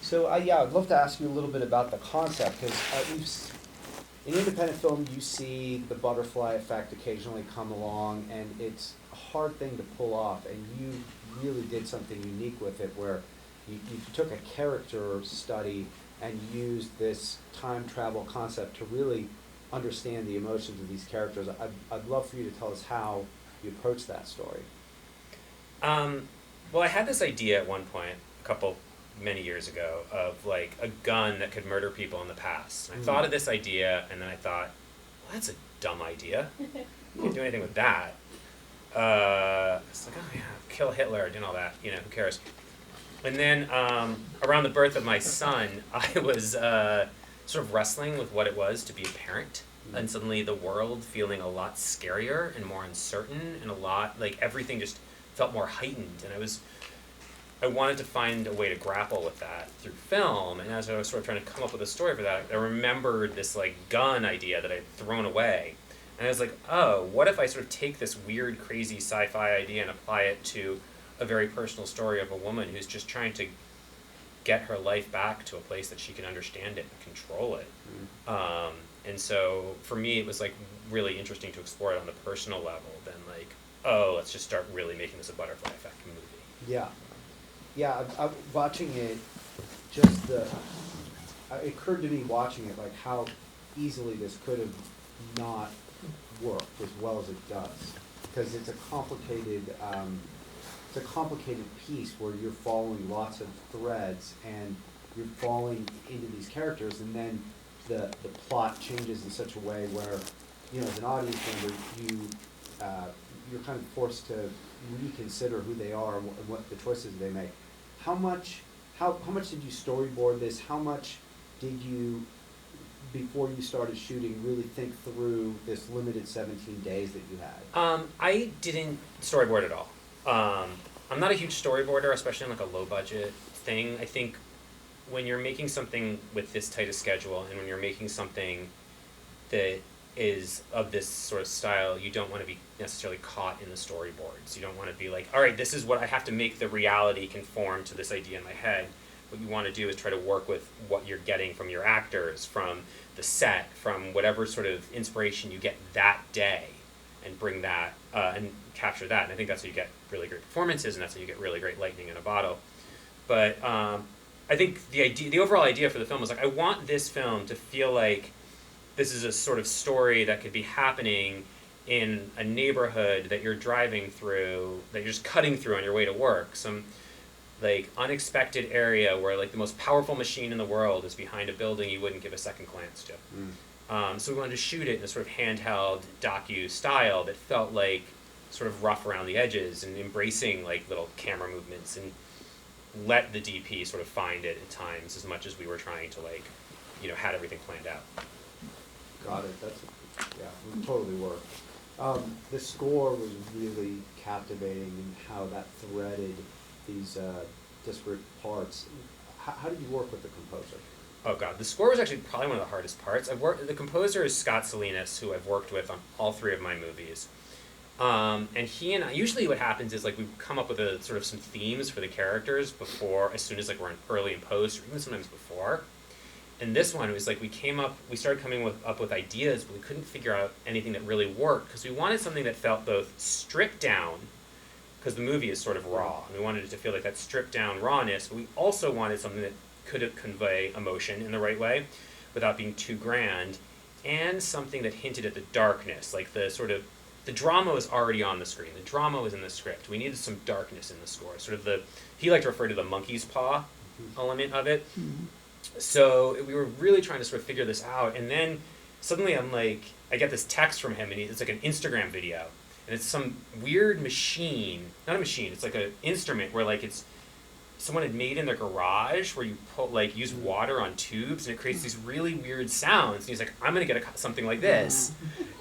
So, yeah, I'd love to ask you a little bit about the concept, because in independent film, you see the butterfly effect occasionally come along, and it's a hard thing to pull off, and you really did something unique with it, where you took a character study and used this time travel concept to really understand the emotions of these characters. I'd love for you to tell us how you approached that story. Well, I had this idea at one point, many years ago, of like a gun that could murder people in the past. And I thought of this idea, and then I thought, well, that's a dumb idea. You can't do anything with that. It's like, oh yeah, kill Hitler and all that. You know, who cares? And then around the birth of my son, I was sort of wrestling with what it was to be a parent. And suddenly the world feeling a lot scarier and more uncertain, and a lot, like, everything just felt more heightened. And I wanted to find a way to grapple with that through film. And as I was sort of trying to come up with a story for that, I remembered this like gun idea that I'd thrown away. And I was like, oh, what if I sort of take this weird, crazy sci-fi idea and apply it to a very personal story of a woman who's just trying to get her life back to a place that she can understand it and control it. And so for me, it was like really interesting to explore it on the personal level than like, oh, let's just start really making this a butterfly effect movie. Yeah. Yeah, I'm watching it, it occurred to me watching it, like how easily this could have not worked as well as it does. Because it's a complicated piece where you're following lots of threads and you're falling into these characters, and then the plot changes in such a way where, you know, as an audience member, you're kind of forced to reconsider who they are and what the choices they make. How much did you storyboard this? How much did you, before you started shooting, really think through this limited 17 days that you had? I didn't storyboard at all. I'm not a huge storyboarder, especially on like a low budget thing. I think when you're making something with this tight a schedule, and when you're making something that is of this sort of style, you don't want to be necessarily caught in the storyboards. You don't want to be like, all right, this is what I have to make the reality conform to this idea in my head. What you want to do is try to work with what you're getting from your actors, from the set, from whatever sort of inspiration you get that day, and bring that and capture that. And I think that's how you get really great performances, and that's how you get really great lightning in a bottle. But I think the overall idea for the film was like, I want this film to feel like this is a sort of story that could be happening in a neighborhood that you're driving through, that you're just cutting through on your way to work. Some like unexpected area where like the most powerful machine in the world is behind a building you wouldn't give a second glance to. So we wanted to shoot it in a sort of handheld docu style that felt like sort of rough around the edges and embracing like little camera movements, and let the DP sort of find it at times as much as we were trying to like, you know, had everything planned out. Got it. It would totally work. The score was really captivating in how that threaded these disparate parts. How did you work with the composer? Oh god, the score was actually probably one of the hardest parts. The composer is Scott Salinas, who I've worked with on all three of my movies. And he and I, usually what happens is like we come up with a sort of some themes for the characters as soon as like we're early in post, or even sometimes before. And this one, it was like we started coming up with ideas, but we couldn't figure out anything that really worked, because we wanted something that felt both stripped down, because the movie is sort of raw, and we wanted it to feel like that stripped down rawness, but we also wanted something that could convey emotion in the right way without being too grand, and something that hinted at the darkness, like the drama was already on the screen. The drama was in the script. We needed some darkness in the score. He liked to refer to the monkey's paw element of it. So we were really trying to sort of figure this out, and then suddenly I get this text from him, and it's like an Instagram video, and it's some weird machine, not a machine, it's like an instrument where like it's someone had made in their garage where you use water on tubes, and it creates these really weird sounds, and he's like, I'm gonna get something like this,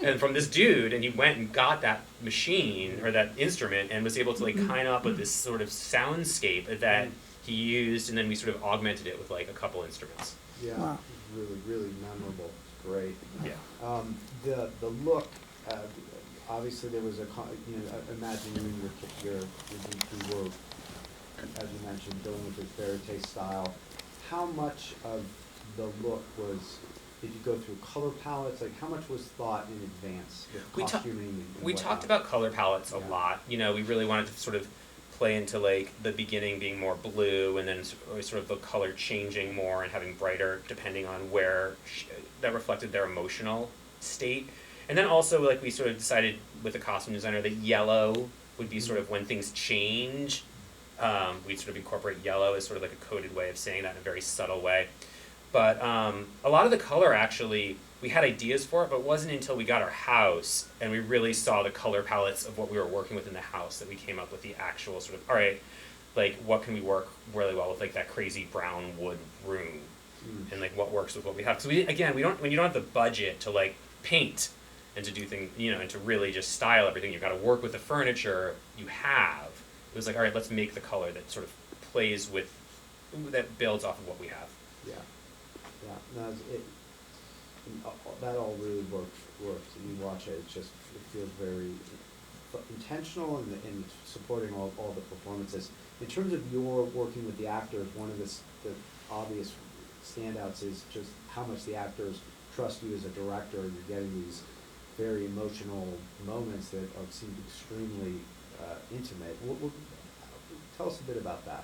and from this dude, and he went and got that machine, or that instrument, and was able to like kind of up with this sort of soundscape that he used, and then we sort of augmented it with like a couple instruments. Yeah, wow. Really, really memorable. It's great. Yeah. The look, obviously there was imagine you and your DP were, as you mentioned, going with this fairy taste style. how much of the look was, did you go through color palettes? Like, how much was thought in advance with costuming and We whatnot? talked about color palettes a Yeah. lot. You know, we really wanted to sort of play into like the beginning being more blue, and then sort of the color changing more and having brighter depending on where that reflected their emotional state. And then also like we sort of decided with the costume designer that yellow would be sort of when things change. We'd sort of incorporate yellow as sort of like a coded way of saying that in a very subtle way. But a lot of the color actually, we had ideas for it, but it wasn't until we got our house and we really saw the color palettes of what we were working with in the house that we came up with the actual sort of, all right, like what can we work really well with, like that crazy brown wood room, and like what works with what we have. So we don't, when you don't have the budget to like paint and to do things, you know, and to really just style everything, you've got to work with the furniture you have. It was like, all right, let's make the color that sort of plays with, that builds off of what we have. Yeah, yeah, no, that all really works, and you watch it, it feels very intentional and supporting all the performances. In terms of your working with the actors, one of the obvious standouts is just how much the actors trust you as a director. You're getting these very emotional moments that seem extremely intimate. Tell us a bit about that.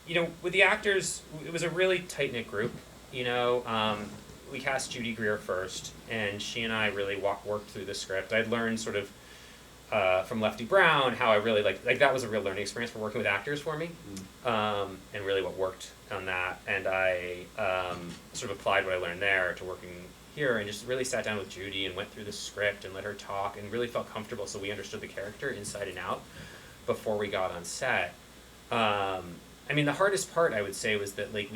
You know, with the actors, it was a really tight-knit group. You know, we cast Judy Greer first, and she and I really worked through the script. I'd learned sort of from Lefty Brown how I really like that was a real learning experience for working with actors for me, and really what worked on that. And I sort of applied what I learned there to working here, and just really sat down with Judy and went through the script and let her talk, and really felt comfortable so we understood the character inside and out before we got on set. I mean, the hardest part I would say was that like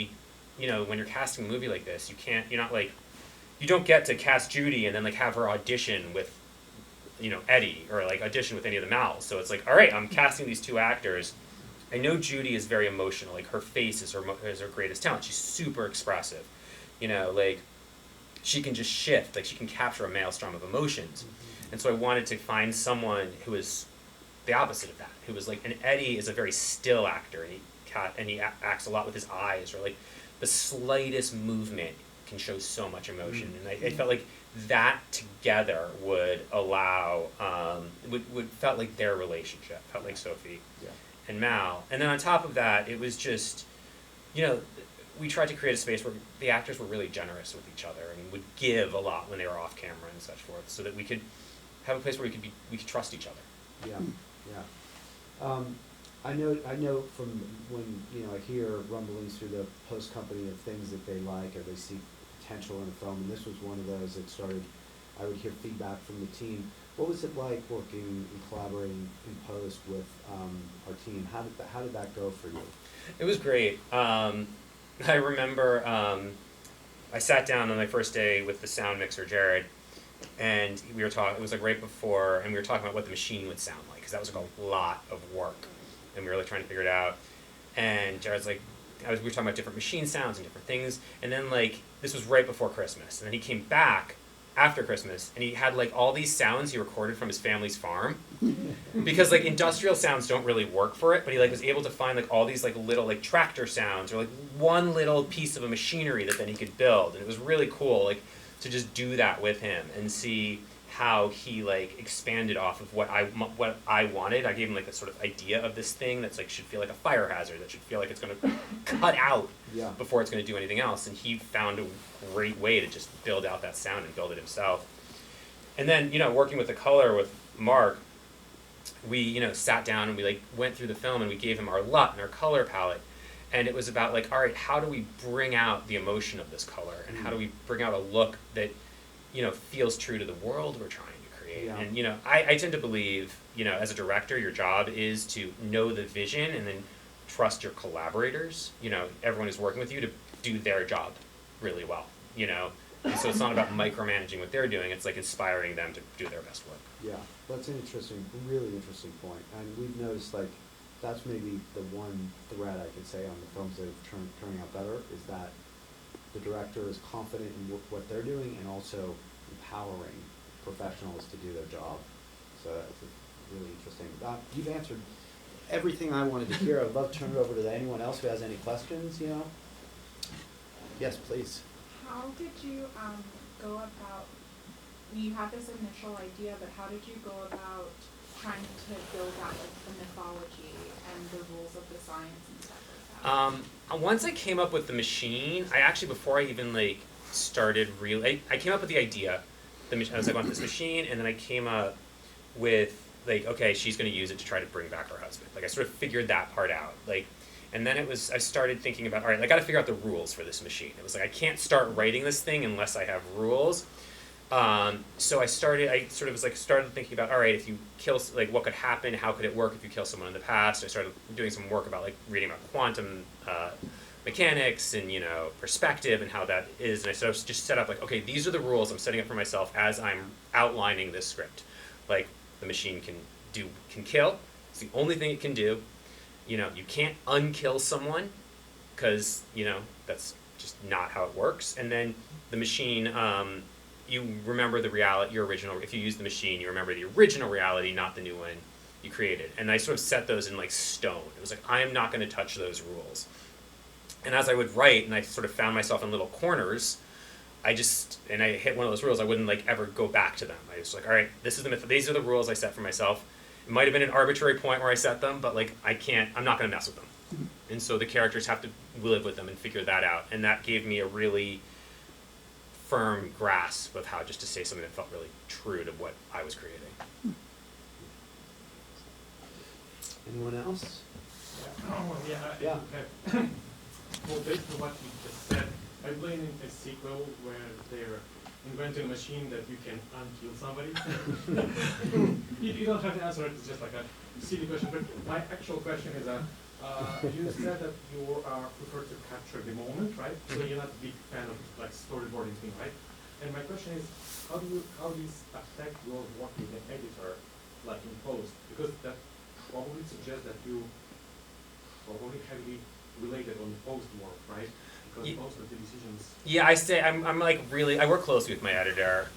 you know, when you're casting a movie like this, you don't get to cast Judy and then like have her audition with, you know, Eddie, or like audition with any of the Mals. So it's like, all right, I'm casting these two actors. I know Judy is very emotional. Like her face is her greatest talent. She's super expressive. You know, like she can just shift. Like she can capture a maelstrom of emotions. And so I wanted to find someone who is the opposite of that. Who was like, and Eddie is a very still actor, and he acts a lot with his eyes, or like the slightest movement can show so much emotion. And I felt like that together would allow, would felt like their relationship, felt like Sophie and Mal. And then on top of that, it was just, you know, we tried to create a space where the actors were really generous with each other and would give a lot when they were off camera and such forth, so that we could have a place where we could trust each other. Yeah, yeah. I know from when, you know, I hear rumblings through the host company of things that they like or they see potential in a film, and this was one of those that started. I would hear feedback from the team. What was it like working and collaborating in post with our team? How did that go for you? It was great. I remember I sat down on my first day with the sound mixer, Jared, and we were talking. It was like right before, and we were talking about what the machine would sound like, because that was like a lot of work, and we were like trying to figure it out. And Jared's like, we were talking about different machine sounds and different things, and then like this was right before Christmas, and then he came back after Christmas, and he had like all these sounds he recorded from his family's farm, because like industrial sounds don't really work for it, but he like was able to find like all these like little like tractor sounds, or like one little piece of a machinery that then he could build, and it was really cool like to just do that with him and see how he like expanded off of what I wanted. I gave him like a sort of idea of this thing that's like should feel like a fire hazard, that should feel like it's going to cut out before it's going to do anything else, and he found a great way to just build out that sound and build it himself. And then, you know, working with the color with Mark, we, you know, sat down and we like went through the film and we gave him our LUT and our color palette, and it was about like, all right, how do we bring out the emotion of this color, and how do we bring out a look that, you know, feels true to the world we're trying to create. And, you know, I tend to believe, you know, as a director, your job is to know the vision and then trust your collaborators, you know, everyone who's working with you, to do their job really well, you know. And so it's not about micromanaging what they're doing, it's like inspiring them to do their best work. Yeah, that's an really interesting point. And we've noticed like that's maybe the one thread I could say on the films that are turning out better, is that the director is confident in what they're doing and also empowering professionals to do their job. So that's really interesting. You've answered everything I wanted to hear. I'd love to turn it over to anyone else who has any questions, Yes, please. How did you go about, you had this initial idea, but how did you go about trying to build out the mythology and the rules of the science and stuff like that? Once I came up with the machine, I actually, before I even started I came up with the idea. I was like, I want this machine, and then I came up with okay, she's going to use it to try to bring back her husband. I sort of figured that part out. And then I started thinking about, all right, I got to figure out the rules for this machine. It was I can't start writing this thing unless I have rules. So I started thinking about, all right, if you kill, what could happen? How could it work if you kill someone in the past? I started doing some work about reading about quantum mechanics and perspective and how that is. And I just set up okay, these are the rules I'm setting up for myself as I'm outlining this script. The machine can kill. It's the only thing it can do. You can't unkill someone because that's just not how it works. And then the machine, you remember your original. If you use the machine, you remember the original reality, not the new one you created. And I sort of set those in stone. It was I am not going to touch those rules. And as I would write, and I sort of found myself in little corners, I hit one of those rules. I wouldn't ever go back to them. I was all right, this is the myth. These are the rules I set for myself. It might have been an arbitrary point where I set them, but I'm not going to mess with them. And so the characters have to live with them and figure that out. And that gave me a really firm grasp of how just to say something that felt really true to what I was creating. Anyone else? Yeah. Okay. Well, based on what you just said, I'm playing a sequel where they're inventing a machine that you can unkill somebody. You don't have to answer it, it's just a silly question. But my actual question is, you said that you prefer to capture the moment, right? So you're not a big fan of storyboarding thing, right? And my question is, how does this affect your work with an editor, in post? Because that probably suggests that you probably heavily related on post work, right? Because most of the decisions. Yeah, I work closely with my editor.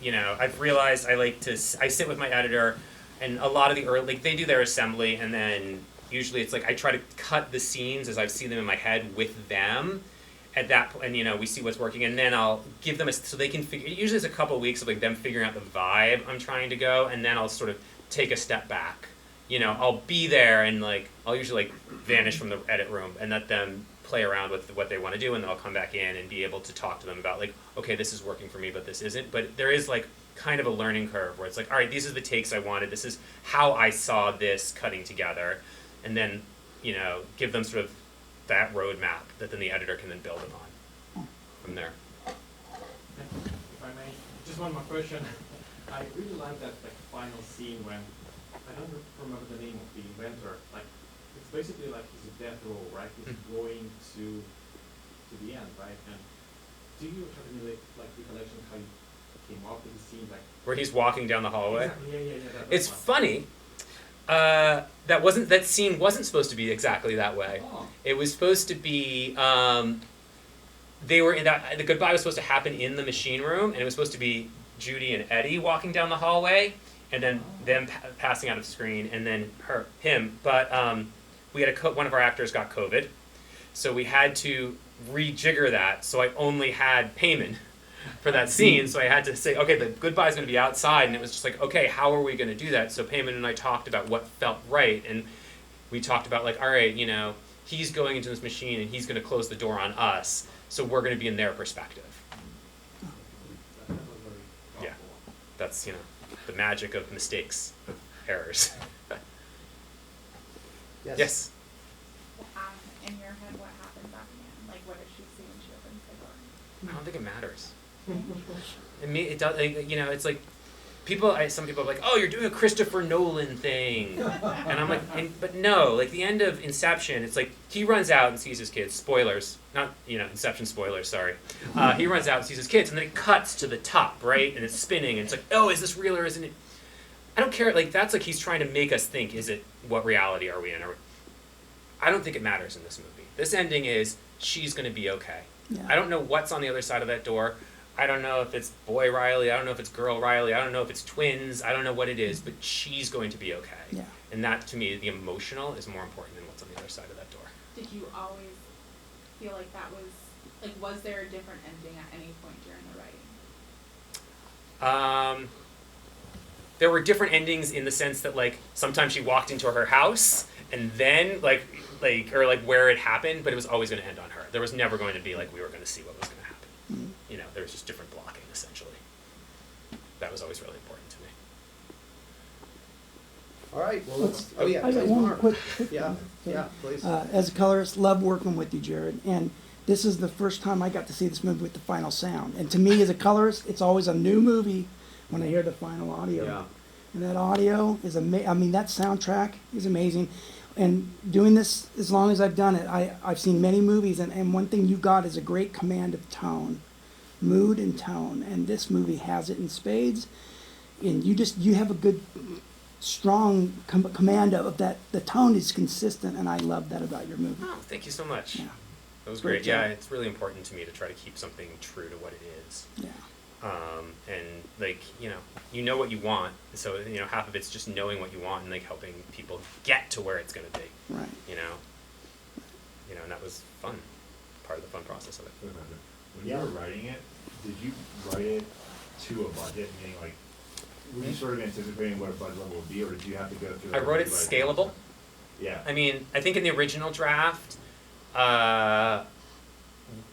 I've realized I sit with my editor, and a lot of the early, they do their assembly, and then usually it's I try to cut the scenes as I see them in my head with them. At that point, and we see what's working, and then I'll give them so they can figure. Usually, it's a couple of weeks of them figuring out the vibe I'm trying to go, and then I'll sort of take a step back. I'll be there, and I'll usually vanish from the edit room and let them play around with what they want to do, and then I'll come back in and be able to talk to them about okay, this is working for me, but this isn't. But there is kind of a learning curve where it's all right, these are the takes I wanted. This is how I saw this cutting together, and then give them sort of that roadmap that then the editor can then build upon from there. If I may, just one more question. I really like that final scene when I don't remember the name of the inventor. It's basically he's a death row, right? He's going to the end, right? And do you have any recollection how you came up with the scene, where he's walking down the hallway? Exactly. Yeah. It's funny. That scene wasn't supposed to be exactly that way. Oh. It was supposed to be. They were in that. The goodbye was supposed to happen in the machine room, and it was supposed to be Judy and Eddie walking down the hallway, and then them passing out of the screen, and then him. But we had one of our actors got COVID, so we had to rejigger that. So I only had Payman for that scene, so I had to say, okay, the goodbye is going to be outside, and it was just okay, how are we going to do that? So Payman and I talked about what felt right, and we talked about all right, he's going into this machine, and he's going to close the door on us, so we're going to be in their perspective. That was very powerful. Yeah, that's the magic of mistakes, of errors. Yes. In your head, what happens at the end? What does she see when she opens the door? I don't think it matters. It does. It's some people are oh, you're doing a Christopher Nolan thing, and I'm but no. The end of Inception, it's he runs out and sees his kids. Spoilers, not Inception spoilers. Sorry. He runs out and sees his kids, and then it cuts to the top, right, and it's spinning, and it's oh, is this real or isn't it? I don't care. That's he's trying to make us think. Is it, what reality are we in? I don't think it matters in this movie. This ending is she's going to be okay. Yeah. I don't know what's on the other side of that door. I don't know if it's boy Riley, I don't know if it's girl Riley, I don't know if it's twins, I don't know what it is, but she's going to be okay. Yeah. And that, to me, the emotional is more important than what's on the other side of that door. Did you always feel like that was there a different ending at any point during the writing? There were different endings in the sense that, like, sometimes she walked into her house and then, or where it happened, but it was always going to end on her. There was never going to be, like, we were going to see what was going to happen. Mm. You know, there was just different blocking, essentially. That was always really important to me. All right, well, I got please, one Mark. quick. Yeah, yeah, please. As a colorist, love working with you, Jared. And this is the first time I got to see this movie with the final sound. And to me, as a colorist, it's always a new movie when I hear the final audio. Yeah. And that audio is amazing. I mean, that soundtrack is amazing. And doing this as long as I've done it, I've seen many movies, and one thing you got is a great command of tone, mood and tone. And this movie has it in spades. And you have a good, strong command of that. The tone is consistent, and I love that about your movie. Oh, thank you so much. Yeah. That was Great great. Yeah, job. it's really important to me to try to keep something true to what it is. Yeah. And like, you know what you want. So, half of it's just knowing what you want and like helping people get to where it's going to be, Right. And that was fun, part of the fun process of it. When you were writing it, did you write it to a budget, meaning like, were you sort of anticipating what a budget level would be, or did you have to go through? I wrote it scalable. Yeah. I mean, I think in the original draft,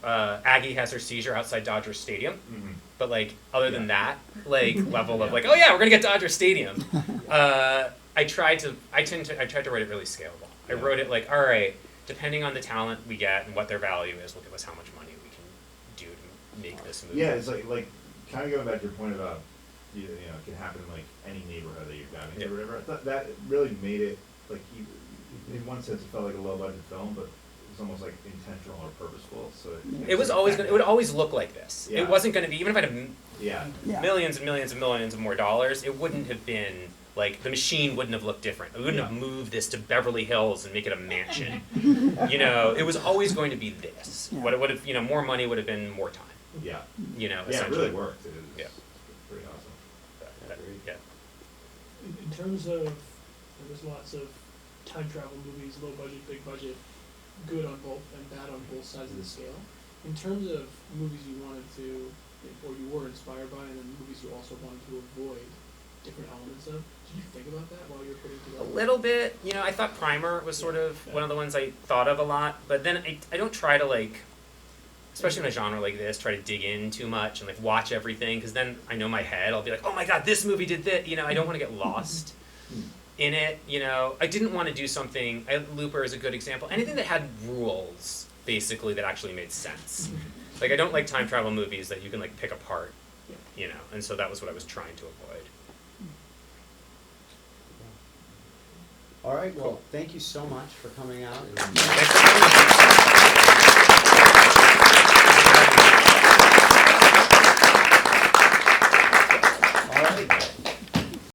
Aggie has her seizure outside Dodger Stadium. Mm-hmm. But like, other than that, like level of Yeah. like, oh yeah, we're gonna get Dodger Stadium. I tried to write it really scalable. I Yeah. wrote it like, all right, depending on the talent we get and what their value is, will give us how much money we can do to make this movie. Yeah, it's like kind of going back to your point about it can happen in like any neighborhood that you're driving to Yeah. or whatever. I thought that really made it like in one sense it felt like a low budget film, but it was almost like intentional or purposeful. So It was always it would always look like this. Yeah. It wasn't gonna be, even if I had yeah. Yeah. millions and millions and millions of more dollars, it wouldn't have been like, the machine wouldn't have looked different. We wouldn't have moved this to Beverly Hills and make it a mansion. It was always going to be this. Yeah. What it would have, more money would have been more time. Yeah. Yeah, it Essentially. really worked. It was Yeah. pretty awesome. Yeah. In terms of, there's lots of time travel movies, low budget, big budget, good on both and bad on both sides of the scale. In terms of movies you wanted to, or you were inspired by, and then movies you also wanted to avoid different elements of, did you think about that while you were putting it A together? little bit. I thought Primer was sort of one of the ones I thought of a lot, but then I don't try to like, especially in a genre like this, try to dig in too much and like watch everything, because then I know my head, I'll be like, oh my god, this movie did this. I don't want to get lost in it. I didn't want to do something. Looper is a good example. Anything that had rules, basically, that actually made sense. Like, I don't like time travel movies that you can like pick apart. And so that was what I was trying to avoid. All right, well, thank you so much for coming out. Thanks for coming.